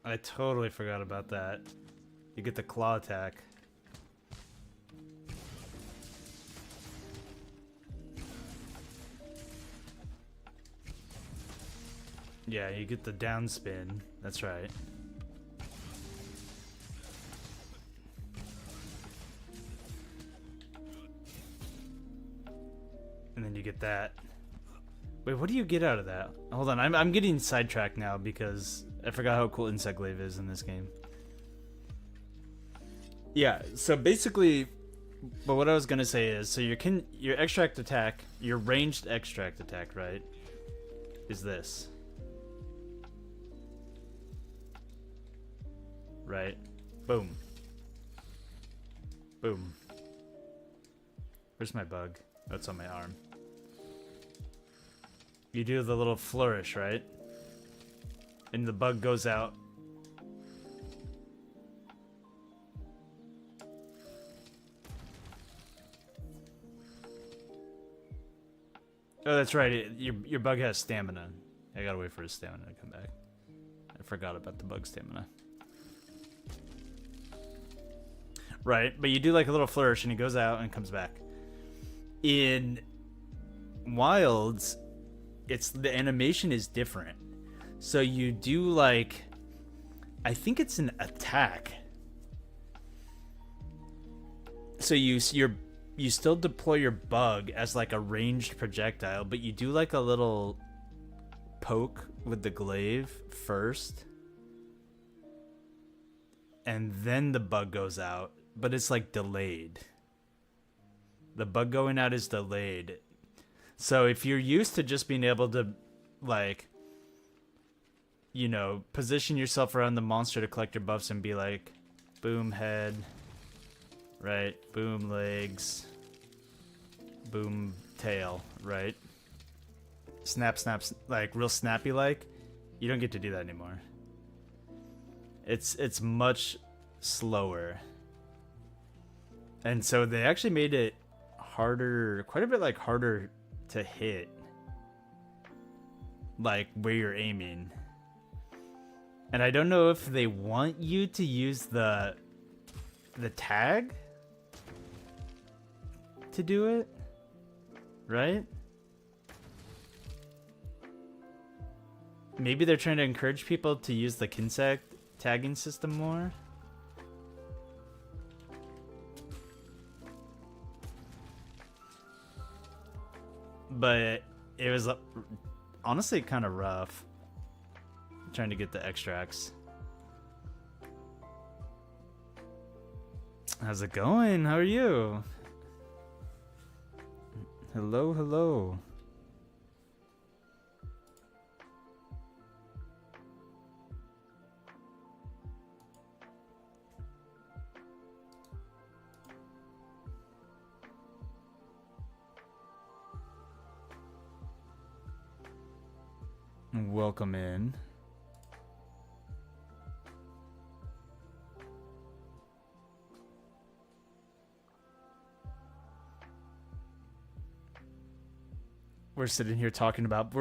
I totally forgot about that. You get the claw attack. Yeah, you get the down spin. That's right. And then you get that. Wait, what do you get out of that? Hold on, I'm getting sidetracked now because I forgot how cool Insect Glaive is in this game. Yeah, so basically, but what I was gonna say is, so your extract attack, your ranged extract attack, right, is this. Right? Boom. Boom. Where's my bug? Oh, it's on my arm. You do the little flourish, right? and the bug goes out. Oh, that's right. Your bug has stamina. I gotta wait for his stamina to come back. I forgot about the bug stamina. Right, but you do like a little flourish and he goes out and comes back. In Wilds, the animation is different. So you do like, I think it's an attack. So you still deploy your bug as like a ranged projectile, but you do like a little poke with the glaive first. And then the bug goes out, but it's like delayed. The bug going out is delayed. So if you're used to just being able to, like, you know, position yourself around the monster to collect your buffs and be like, boom head, right? Boom legs, boom tail, right? Snap, snaps, like real snappy like. You don't get to do that anymore. It's much slower. And so they actually made it harder, quite a bit like harder to hit, like where you're aiming. And I don't know if they want you to use the tag to do it, right? Maybe they're trying to encourage people to use the Kinsect tagging system more. But it was honestly kind of rough trying to get the extracts. How's it going? How are you? Hello, hello. Welcome in. We're sitting here talking about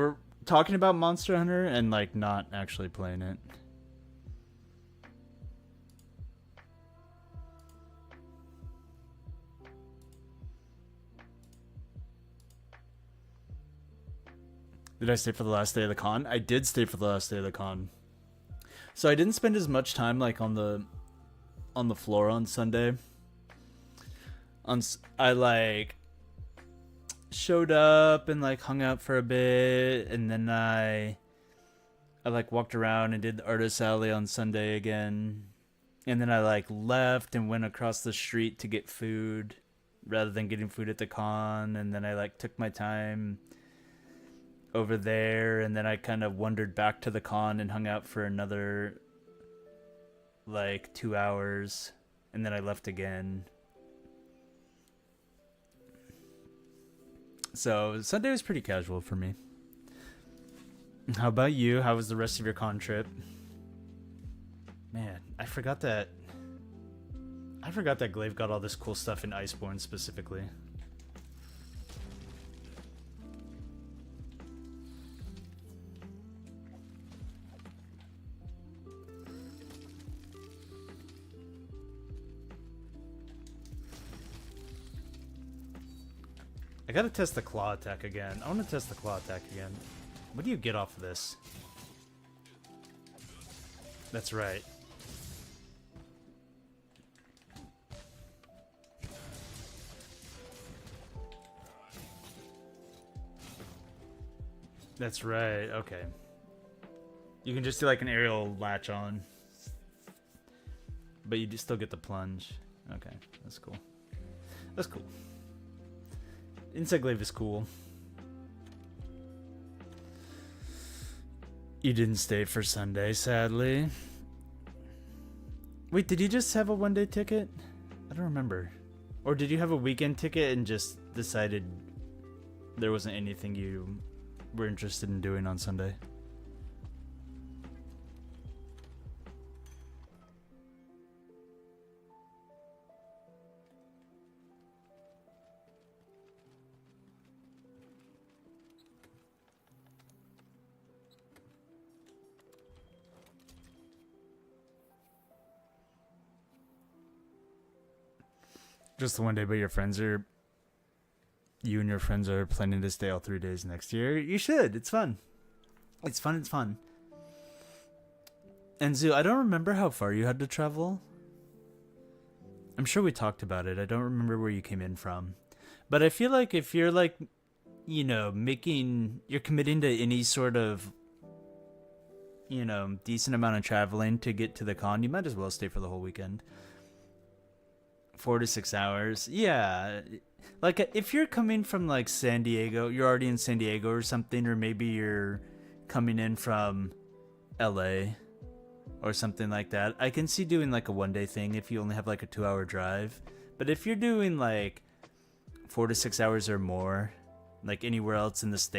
Monster Hunter and like not actually playing it. Did I stay for the last day of the con? I did stay for the last day of the con. So I didn't spend as much time like on the floor on Sunday. I like showed up and like hung out for a bit, and then I like walked around and did the artist alley on Sunday again, and then I like left and went across the street to get food rather than getting food at the con, and then I like took my time over there, and then I kind of wandered back to the con and hung out for another like 2 hours, and then I left again. So Sunday was pretty casual for me. How about you? How was the rest of your con trip? Man, I forgot that Glaive got all this cool stuff in Iceborne specifically. I gotta test the claw attack again. I want to test the claw attack again. What do you get off of this? That's right. That's right, okay. You can just do like an aerial latch on. But you still get the plunge. Okay, that's cool. That's cool. Insect Glaive is cool. You didn't stay for Sunday, sadly. Wait, did you just have a one-day ticket? I don't remember. Or did you have a weekend ticket and just decided there wasn't anything you were interested in doing on Sunday? Just the one day, but you and your friends are planning to stay all 3 days next year. You should. It's fun. It's fun. It's fun. And Zoo, I don't remember how far you had to travel. I'm sure we talked about it. I don't remember where you came in from. But I feel like if you're like, you know, you're committing to any sort of, you know, decent amount of traveling to get to the con, you might as well stay for the whole weekend. 4 to 6 hours. Yeah. Like if you're coming from like San Diego, you're already in San Diego or something, or maybe you're coming in from LA or something like that. I can see doing like a 1-day thing if you only have like a 2-hour drive. But if you're doing like 4 to 6 hours or more, like anywhere else in the state,